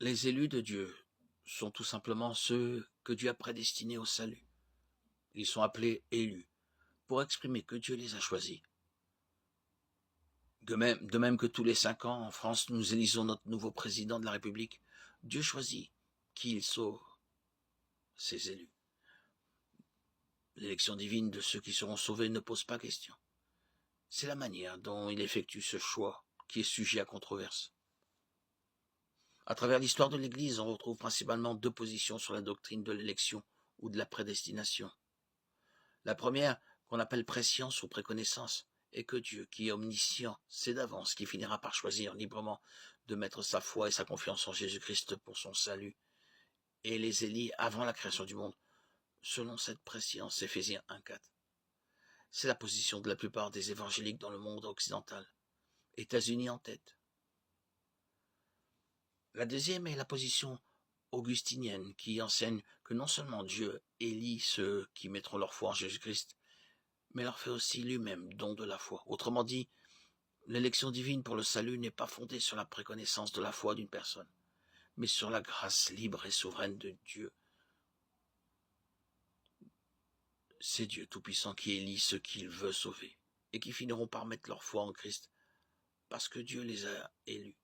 Les élus de Dieu sont tout simplement ceux que Dieu a prédestinés au salut. Ils sont appelés élus pour exprimer que Dieu les a choisis. De même que tous les 5 ans, en France, nous élisons notre nouveau président de la République. Dieu choisit qui il sauve, ses élus. L'élection divine de ceux qui seront sauvés ne pose pas question. C'est la manière dont il effectue ce choix qui est sujet à controverse. À travers l'histoire de l'Église, on retrouve principalement 2 positions sur la doctrine de l'élection ou de la prédestination. La première, qu'on appelle prescience ou préconnaissance, est que Dieu, qui est omniscient, sait d'avance qu'il finira par choisir librement de mettre sa foi et sa confiance en Jésus-Christ pour son salut, et les élit avant la création du monde, selon cette prescience, Éphésiens 1,4. C'est la position de la plupart des évangéliques dans le monde occidental, États-Unis en tête. La deuxième est la position augustinienne, qui enseigne que non seulement Dieu élit ceux qui mettront leur foi en Jésus-Christ, mais leur fait aussi lui-même don de la foi. Autrement dit, l'élection divine pour le salut n'est pas fondée sur la préconnaissance de la foi d'une personne, mais sur la grâce libre et souveraine de Dieu. C'est Dieu Tout-Puissant qui élit ceux qu'il veut sauver, et qui finiront par mettre leur foi en Christ, parce que Dieu les a élus.